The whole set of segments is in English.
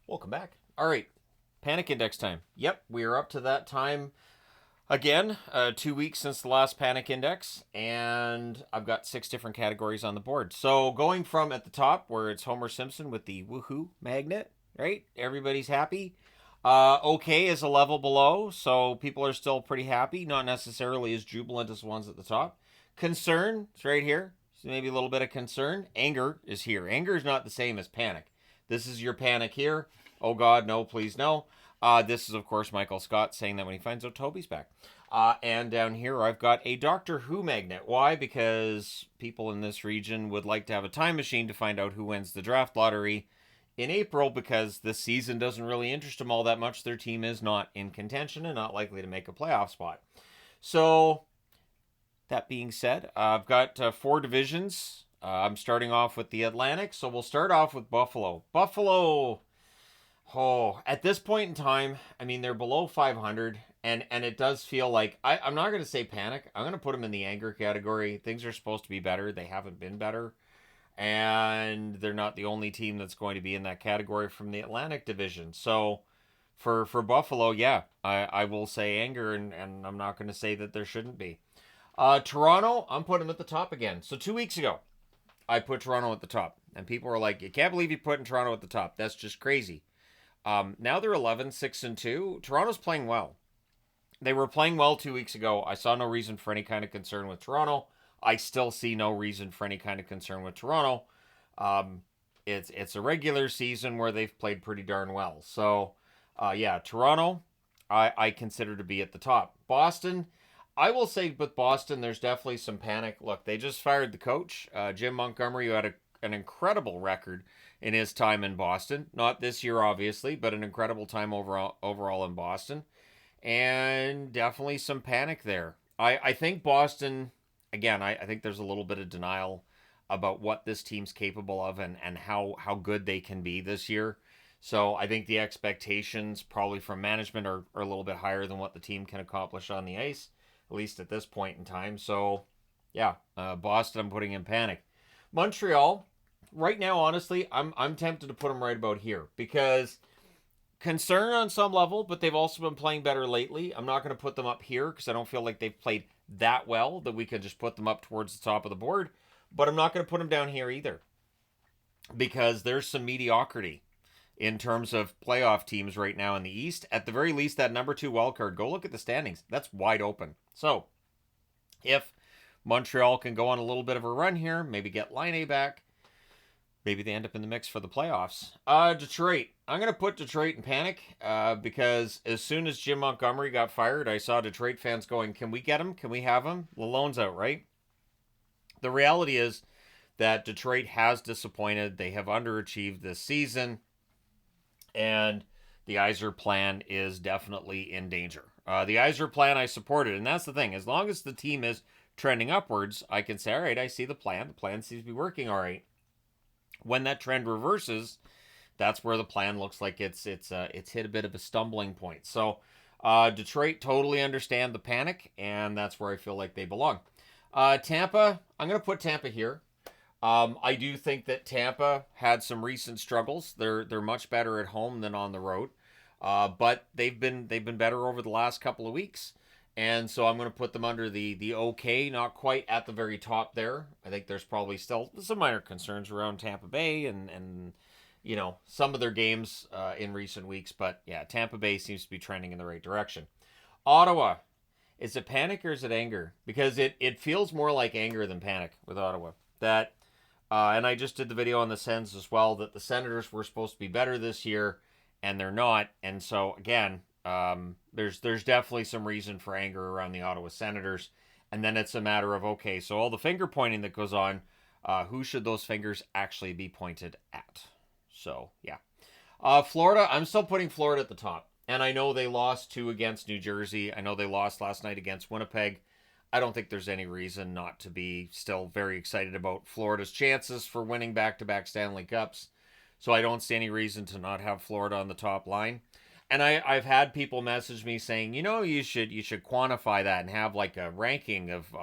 Welcome back. All right, panic index time. Yep, we are up to that time again. 2 weeks since the last panic index, and I've got 6 different categories on the board. So going from at the top where it's Homer Simpson with the woohoo magnet, right? Everybody's happy. Okay is a level below, so people are still pretty happy, not necessarily as jubilant as ones at the top. Concern is right here. So maybe a little bit of concern. Anger is here. Anger is not the same as panic. This is your panic here. Oh God, no, please no. This is, of course, Michael Scott saying that when he finds out Toby's back. And down here, I've got a Doctor Who magnet. Why? Because people in this region would like to have a time machine to find out who wins the draft lottery in April, because this season doesn't really interest them all that much. Their team is not in contention and not likely to make a playoff spot. So, that being said, I've got 4 divisions. I'm starting off with the Atlantic, so we'll start off with Buffalo. Buffalo, oh, at this point in time, I mean, they're below 500, and it does feel like, I'm not going to say panic. I'm going to put them in the anger category. Things are supposed to be better. They haven't been better, and they're not the only team that's going to be in that category from the Atlantic Division. So for Buffalo, yeah, I will say anger, and I'm not going to say that there shouldn't be. Toronto, I'm putting them at the top again. So 2 weeks ago, I put Toronto at the top, and people were like, "You can't believe you put Toronto at the top. That's just crazy." Now they're 11, 6-2. Toronto's playing well. They were playing well 2 weeks ago. I saw no reason for any kind of concern with Toronto. I still see no reason for any kind of concern with Toronto. Um, it's a regular season where they've played pretty darn well. So, yeah, Toronto, I consider to be at the top. Boston, I will say with Boston, there's definitely some panic. Look, they just fired the coach, Jim Montgomery, who had an incredible record in his time in Boston. Not this year, obviously, but an incredible time overall in Boston. And definitely some panic there. I think Boston, again, I think there's a little bit of denial about what this team's capable of, and how good they can be this year. So I think the expectations probably from management are a little bit higher than what the team can accomplish on the ice, at least at this point in time. So, yeah, Boston, I'm putting in panic. Montreal, right now, honestly, I'm tempted to put them right about here, because concern on some level, but they've also been playing better lately. I'm not going to put them up here because I don't feel like they've played that well that we could just put them up towards the top of the board. But I'm not going to put them down here either, because there's some mediocrity in terms of playoff teams right now in the East. At the very least, that number 2 wildcard, go look at the standings. That's wide open. So if Montreal can go on a little bit of a run here, maybe get Laine back, maybe they end up in the mix for the playoffs. Detroit. I'm going to put Detroit in panic, because as soon as Jim Montgomery got fired, I saw Detroit fans going, "Can we get him? Can we have him? The loan's out, right?" The reality is that Detroit has disappointed. They have underachieved this season, and the Iser plan is definitely in danger. The Iser plan I supported, and that's the thing. As long as the team is trending upwards, I can say, all right, I see the plan. The plan seems to be working all right. When that trend reverses, that's where the plan looks like it's hit a bit of a stumbling point. So Detroit, totally understand the panic, and that's where I feel like they belong. Tampa, I'm going to put Tampa here. I do think that Tampa had some recent struggles. They're much better at home than on the road, but they've been better over the last couple of weeks, and so I'm going to put them under the okay, not quite at the very top there. I think there's probably still some minor concerns around Tampa Bay and some of their games in recent weeks, but yeah, Tampa Bay seems to be trending in the right direction. Ottawa, is it panic or is it anger? Because it feels more like anger than panic with Ottawa. That and I just did the video on the Sens as well, that the Senators were supposed to be better this year, and they're not. And so, again, there's definitely some reason for anger around the Ottawa Senators. And then it's a matter of, okay, so all the finger pointing that goes on, who should those fingers actually be pointed at? So, yeah. Florida, I'm still putting Florida at the top. And I know they lost 2 against New Jersey. I know they lost last night against Winnipeg. I don't think there's any reason not to be still very excited about Florida's chances for winning back-to-back Stanley Cups. So I don't see any reason to not have Florida on the top line. And I've had people message me saying, you should quantify that and have like a ranking of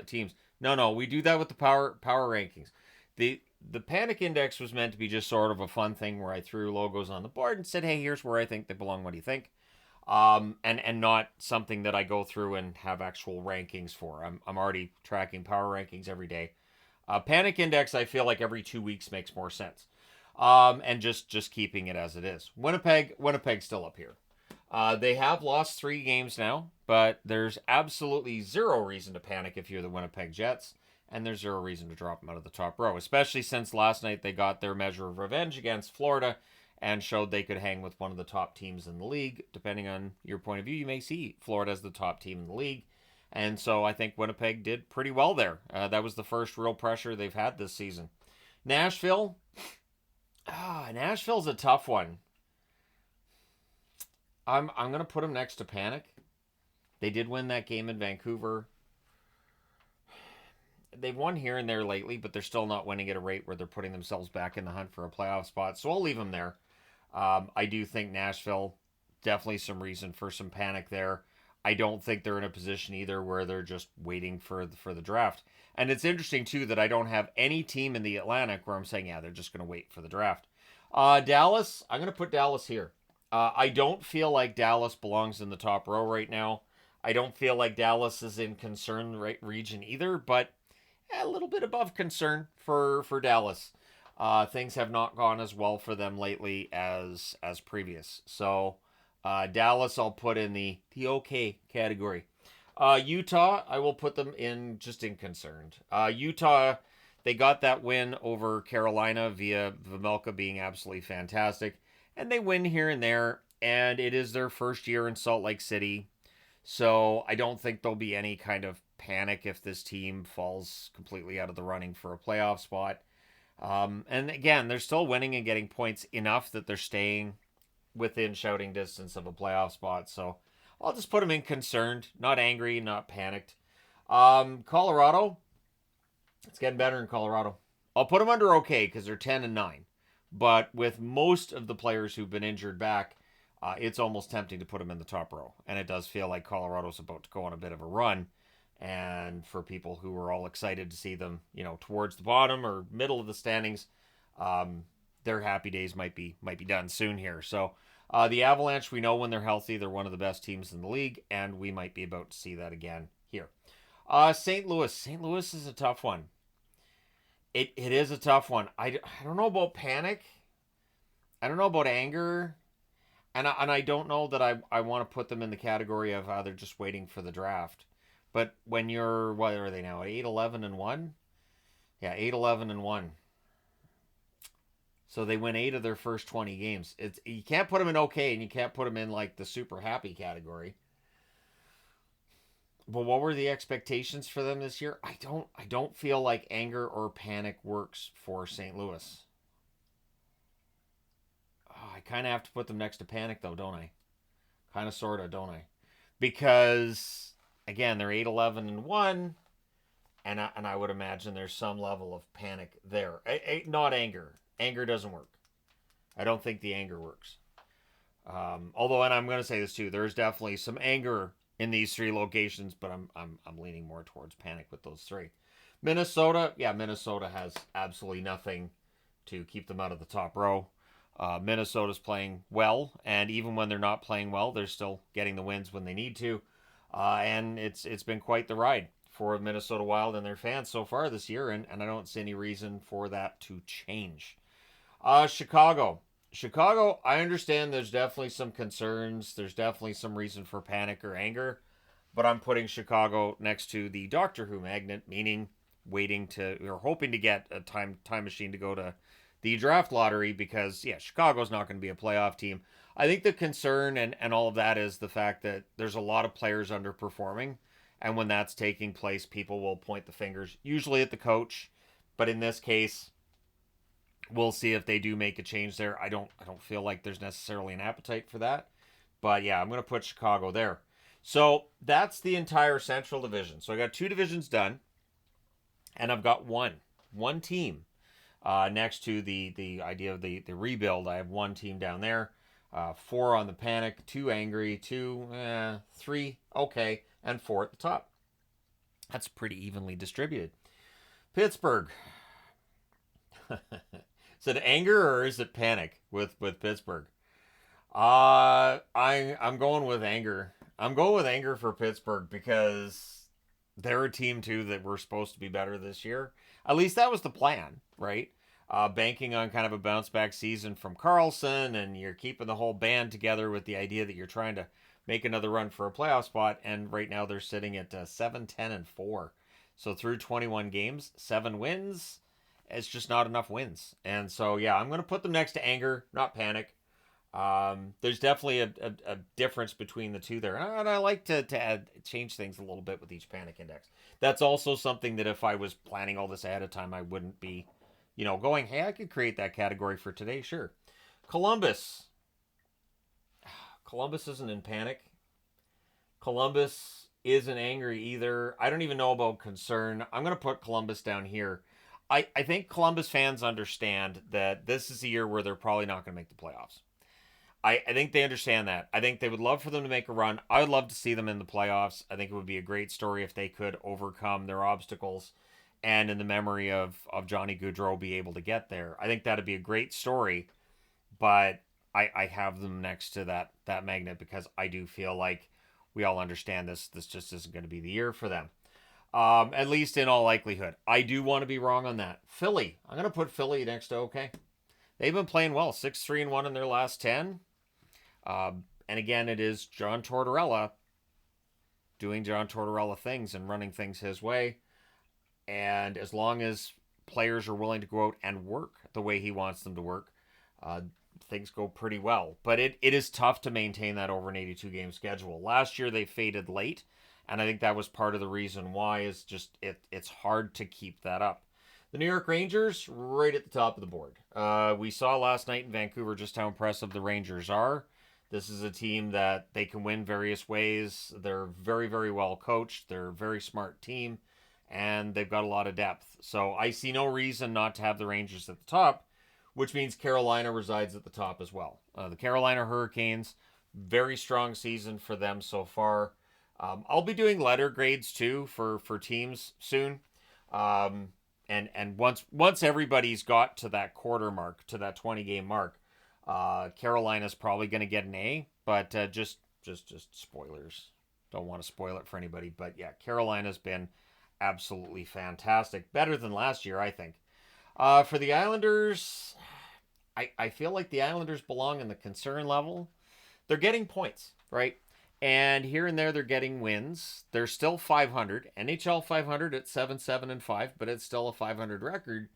teams. No, we do that with the power rankings. the Panic Index was meant to be just sort of a fun thing where I threw logos on the board and said, hey, here's where I think they belong. What do you think? And not something that I go through and have actual rankings for. I'm already tracking power rankings every day. Panic Index, I feel like every 2 weeks makes more sense. And just keeping it as it is. Winnipeg's still up here. They have lost 3 games now, but there's absolutely zero reason to panic if you're the Winnipeg Jets, and there's zero reason to drop them out of the top row, especially since last night they got their measure of revenge against Florida and showed they could hang with one of the top teams in the league. Depending on your point of view, you may see Florida as the top team in the league. And so I think Winnipeg did pretty well there. That was the first real pressure they've had this season. Nashville's a tough one. I'm going to put them next to Panic. They did win that game in Vancouver. They've won here and there lately, but they're still not winning at a rate where they're putting themselves back in the hunt for a playoff spot. So I'll leave them there. I do think Nashville, definitely some reason for some panic there. I don't think they're in a position either where they're just waiting for the draft. And it's interesting, too, that I don't have any team in the Atlantic where I'm saying, yeah, they're just going to wait for the draft. Dallas, I'm going to put Dallas here. I don't feel like Dallas belongs in the top row right now. I don't feel like Dallas is in concern region either, but a little bit above concern for Dallas. Things have not gone as well for them lately as previous. So Dallas I'll put in the okay category. Utah, I will put them in just in concerned. Utah, they got that win over Carolina via Vejmelka being absolutely fantastic. And they win here and there, and it is their first year in Salt Lake City. So I don't think there'll be any kind of panic if this team falls completely out of the running for a playoff spot. And again, they're still winning and getting points enough that they're staying within shouting distance of a playoff spot. So I'll just put them in concerned, not angry, not panicked. Colorado, it's getting better in Colorado. I'll put them under okay because they're 10-9. But with most of the players who've been injured back, it's almost tempting to put them in the top row. And it does feel like Colorado's about to go on a bit of a run. And for people who were all excited to see them, towards the bottom or middle of the standings, their happy days might be done soon here. So the Avalanche, we know when they're healthy, they're one of the best teams in the league, and we might be about to see that again here. St. Louis. St. Louis is a tough one. It is a tough one. I don't know about panic. I don't know about anger. And I don't know that I want to put them in the category of they're just waiting for the draft. But when you're, what are they now, 8-11-1? Yeah, 8-11-1. So they win 8 of their first 20 games. You can't put them in okay, and you can't put them in like the super happy category. But what were the expectations for them this year? I don't feel like anger or panic works for St. Louis. Oh, I kind of have to put them next to panic, though, don't I? Kind of, sort of, don't I? Because, again, they're 8-11-1, and I would imagine there's some level of panic there. Not anger. Anger doesn't work. I don't think the anger works. Although, and I'm going to say this too, there's definitely some anger in these 3 locations, but I'm leaning more towards panic with those 3. Minnesota, yeah, Minnesota has absolutely nothing to keep them out of the top row. Minnesota's playing well, and even when they're not playing well, they're still getting the wins when they need to. And it's been quite the ride for Minnesota Wild and their fans so far this year, and I don't see any reason for that to change. Chicago, I understand there's definitely some concerns. There's definitely some reason for panic or anger, but I'm putting Chicago next to the Doctor Who magnet, meaning waiting to, or hoping to get a time machine to go to the draft lottery because, yeah, Chicago's not going to be a playoff team. I think the concern and all of that is the fact that there's a lot of players underperforming, and when that's taking place, people will point the fingers, usually at the coach, but in this case, we'll see if they do make a change there. I don't feel like there's necessarily an appetite for that. But yeah, I'm going to put Chicago there. So that's the entire Central Division. So I got 2 divisions done. And I've got one team next to the idea of the rebuild. I have 1 team down there. 4 on the panic, 2 angry, 2, 3 okay, and 4 at the top. That's pretty evenly distributed. Pittsburgh. Is it anger or is it panic with Pittsburgh? I'm going with anger. I'm going with anger for Pittsburgh because they're a team too that we're supposed to be better this year. At least that was the plan, right? Banking on kind of a bounce back season from Carlson, and you're keeping the whole band together with the idea that you're trying to make another run for a playoff spot. And right now they're sitting at 7-10-4. So through 21 games, 7 wins. It's just not enough wins. And so, yeah, I'm going to put them next to anger, not panic. There's definitely a difference between the two there, and I like to change things a little bit with each panic index. That's also something that if I was planning all this ahead of time, I wouldn't be, going, hey, I could create that category for today. Sure. Columbus. Columbus isn't in panic. Columbus isn't angry either. I don't even know about concern. I'm going to put Columbus down here. I think Columbus fans understand that this is a year where they're probably not going to make the playoffs. I think they understand that. I think they would love for them to make a run. I would love to see them in the playoffs. I think it would be a great story if they could overcome their obstacles and in the memory of Johnny Gaudreau be able to get there. I think that'd be a great story, but I have them next to that magnet because I do feel like we all understand this just isn't going to be the year for them. At least in all likelihood. I do want to be wrong on that. Philly. I'm going to put Philly next to okay. They've been playing well. 6-3-1 in their last 10. And again, it is John Tortorella doing John Tortorella things and running things his way. And as long as players are willing to go out and work the way he wants them to work, things go pretty well. But it is tough to maintain that over an 82-game schedule. Last year, they faded late, and I think that was part of the reason why is just it's hard to keep that up. The New York Rangers, right at the top of the board. We saw last night in Vancouver just how impressive the Rangers are. This is a team that they can win various ways. They're very, very well coached. They're a very smart team, and they've got a lot of depth. So I see no reason not to have the Rangers at the top, which means Carolina resides at the top as well. The Carolina Hurricanes, very strong season for them so far. I'll be doing letter grades too for teams soon. And once everybody's got to that quarter mark, to that 20-game mark, Carolina's probably going to get an A, but just spoilers. Don't want to spoil it for anybody, but yeah, Carolina's been absolutely fantastic. Better than last year, I think. For the Islanders, I feel like the Islanders belong in the concern level. They're getting points, right? And here and there, they're getting wins. They're still 500. NHL 500 at 7-7-5, but it's still a 500 record.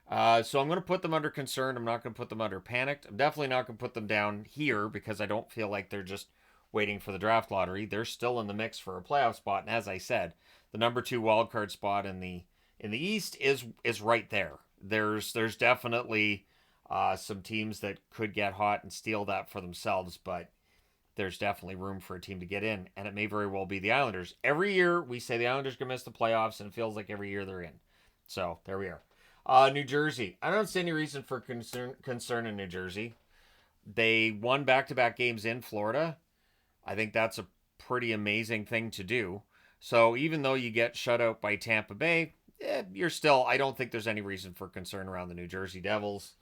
So I'm going to put them under concern. I'm not going to put them under panicked. I'm definitely not going to put them down here because I don't feel like they're just waiting for the draft lottery. They're still in the mix for a playoff spot. And as I said, the number 2 wildcard spot in the East is right there. There's definitely some teams that could get hot and steal that for themselves, but there's definitely room for a team to get in, and it may very well be the Islanders. Every year we say the Islanders can miss the playoffs, and it feels like every year they're in. So there we are. New Jersey. I don't see any reason for concern in New Jersey. They won back-to-back games in Florida. I think that's a pretty amazing thing to do. So even though you get shut out by Tampa Bay, you're still, I don't think there's any reason for concern around the New Jersey Devils.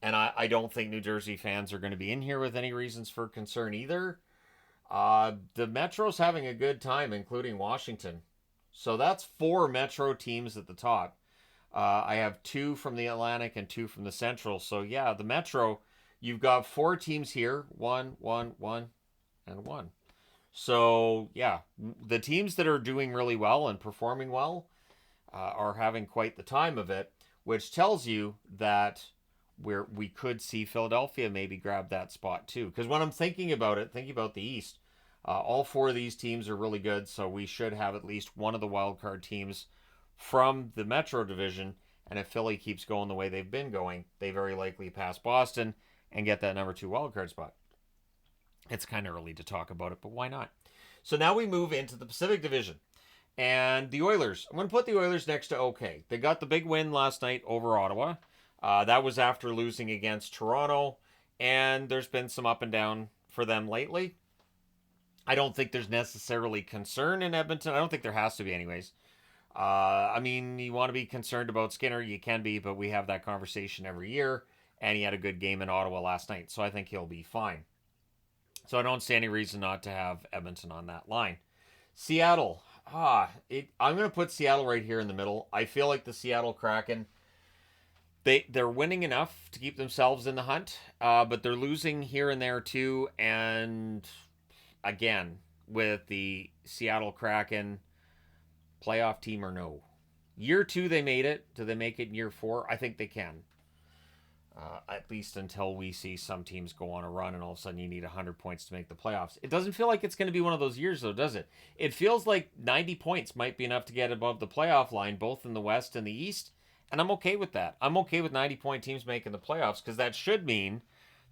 And I don't think New Jersey fans are going to be in here with any reasons for concern either. The Metro's having a good time, including Washington. So that's 4 Metro teams at the top. I have 2 from the Atlantic and 2 from the Central. So yeah, the Metro, you've got 4 teams here. 1, 1, 1, and 1. So yeah, the teams that are doing really well and performing well are having quite the time of it, which tells you that where we could see Philadelphia maybe grab that spot too. Because when I'm thinking about it, thinking about the East, all 4 of these teams are really good, so we should have at least one of the wild card teams from the Metro Division. And if Philly keeps going the way they've been going, they very likely pass Boston and get that number 2 wild card spot. It's kind of early to talk about it, but why not? So now we move into the Pacific Division. And the Oilers. I'm going to put the Oilers next to okay. They got the big win last night over Ottawa. That was after losing against Toronto, and there's been some up and down for them lately. I don't think there's necessarily concern in Edmonton. I don't think there has to be anyways. I mean, you want to be concerned about Skinner, you can be, but we have that conversation every year, and he had a good game in Ottawa last night, so I think he'll be fine. So I don't see any reason not to have Edmonton on that line. Seattle. I'm going to put Seattle right here in the middle. I feel like the Seattle Kraken, they're winning enough to keep themselves in the hunt, but they're losing here and there too. And again, with the Seattle Kraken, playoff team or no. Year 2 they made it. Do they make it in year 4? I think they can. At least until we see some teams go on a run and all of a sudden you need 100 points to make the playoffs. It doesn't feel like it's going to be one of those years, though, does it? It feels like 90 points might be enough to get above the playoff line, both in the West and the East, and I'm okay with that. I'm okay with 90-point teams making the playoffs because that should mean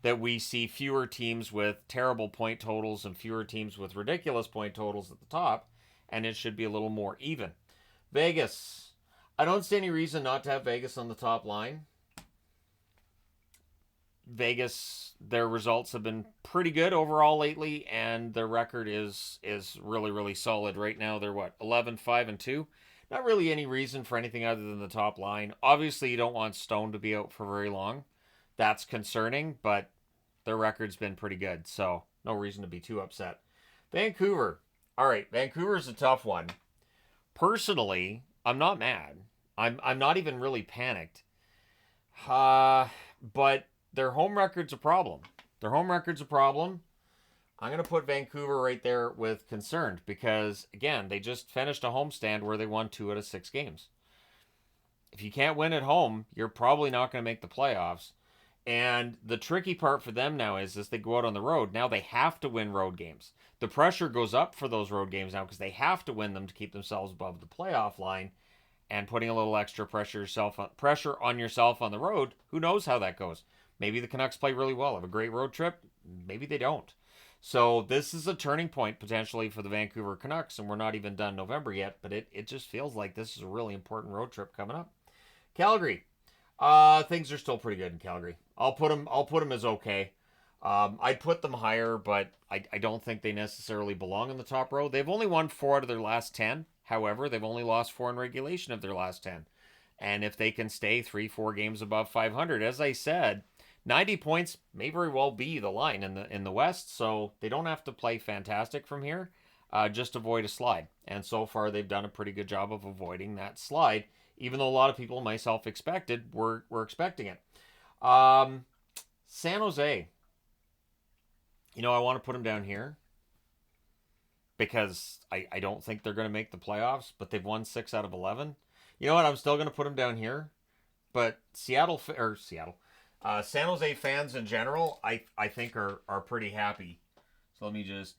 that we see fewer teams with terrible point totals and fewer teams with ridiculous point totals at the top, and it should be a little more even. Vegas. I don't see any reason not to have Vegas on the top line. Vegas, their results have been pretty good overall lately, and their record is really, really solid right now. They're 11-5-2. Not really any reason for anything other than the top line. Obviously, you don't want Stone to be out for very long. That's concerning, but their record's been pretty good, so no reason to be too upset. Vancouver. All right, Vancouver's a tough one. Personally, I'm not mad. I'm not even really panicked. But their home record's a problem. Their home record's a problem. I'm going to put Vancouver right there with concerned because, again, they just finished a homestand where they won 2 out of 6 games. If you can't win at home, you're probably not going to make the playoffs. And the tricky part for them now is as they go out on the road, now they have to win road games. The pressure goes up for those road games now because they have to win them to keep themselves above the playoff line. And putting a little extra pressure on yourself on the road, who knows how that goes. Maybe the Canucks play really well, have a great road trip. Maybe they don't. So this is a turning point potentially for the Vancouver Canucks, and we're not even done November yet, but it just feels like this is a really important road trip coming up. Calgary. Things are still pretty good in Calgary. I'll put them as okay. I'd put them higher, but I don't think they necessarily belong in the top row. They've only won 4 out of their last 10. However, they've only lost 4 in regulation of their last 10. And if they can stay 3-4 games above 500, as I said, 90 points may very well be the line in the West, so they don't have to play fantastic from here. Just avoid a slide. And so far, they've done a pretty good job of avoiding that slide, even though a lot of people, myself expected, were expecting it. San Jose. I want to put them down here because I don't think they're going to make the playoffs, but they've won 6 out of 11. You know what? I'm still going to put them down here. But San Jose fans in general, I think are pretty happy. So let me just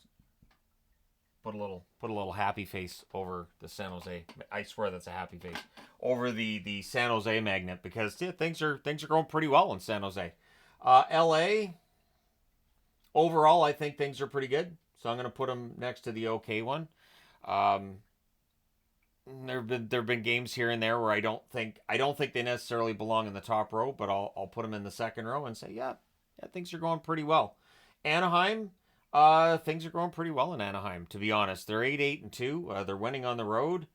put a little happy face over the San Jose. I swear that's a happy face over the San Jose Magnet because things are going pretty well in San Jose. LA. Overall, I think things are pretty good. So I'm going to put them next to the okay one. There've been games here and there where I don't think they necessarily belong in the top row, but I'll put them in the second row and say yeah, things are going pretty well. Anaheim, things are going pretty well in Anaheim. To be honest, they're 8-8-2. They're winning on the road,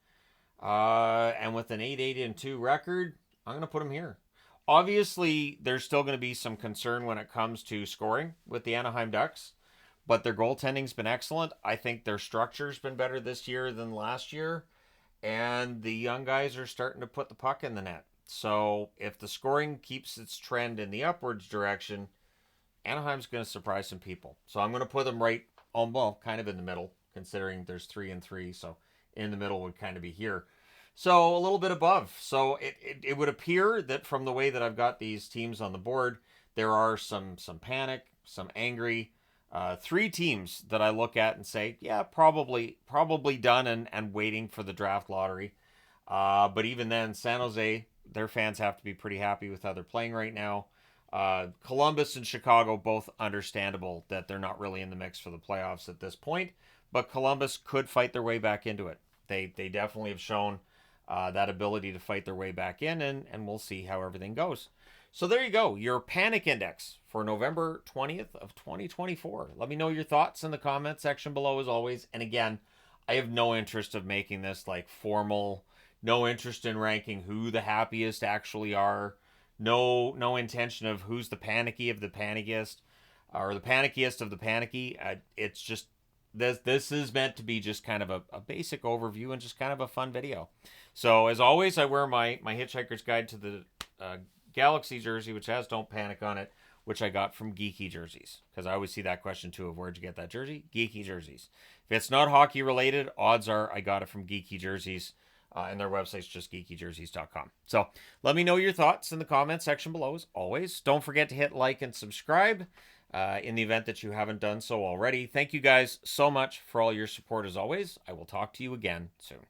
and with an 8-8-2 record, I'm going to put them here. Obviously, there's still going to be some concern when it comes to scoring with the Anaheim Ducks, but their goaltending's been excellent. I think their structure's been better this year than last year, and the young guys are starting to put the puck in the net. So if the scoring keeps its trend in the upwards direction, Anaheim's going to surprise some people. So I'm going to put them right kind of in the middle, considering there's 3 and 3, so in the middle would kind of be here. So a little bit above. So it would appear that from the way that I've got these teams on the board, there are some panic, some angry. 3 teams that I look at and say, yeah, probably done and waiting for the draft lottery. But even then, San Jose, their fans have to be pretty happy with how they're playing right now. Columbus and Chicago, both understandable that they're not really in the mix for the playoffs at this point. But Columbus could fight their way back into it. They definitely have shown that ability to fight their way back in, and we'll see how everything goes. So there you go, your panic index for November 20th of 2024. Let me know your thoughts in the comment section below as always. And again, I have no interest of making this like formal No interest in ranking who the happiest actually are. No intention of who's the panicky of the panickiest, or the panickiest of the panicky. It's just this is meant to be just kind of a basic overview and just kind of a fun video. So as always, I wear my Hitchhiker's Guide to the Galaxy jersey, which has "Don't Panic" on it, which I got from Geeky Jerseys, because I always see that question too of where'd you get that jersey? Geeky Jerseys. If it's not hockey related, odds are I got it from Geeky Jerseys. And their website's just geekyjerseys.com. So let me know your thoughts in the comment section below, as always. Don't forget to hit like and subscribe in the event that you haven't done so already. Thank you guys so much for all your support as always. I will talk to you again soon.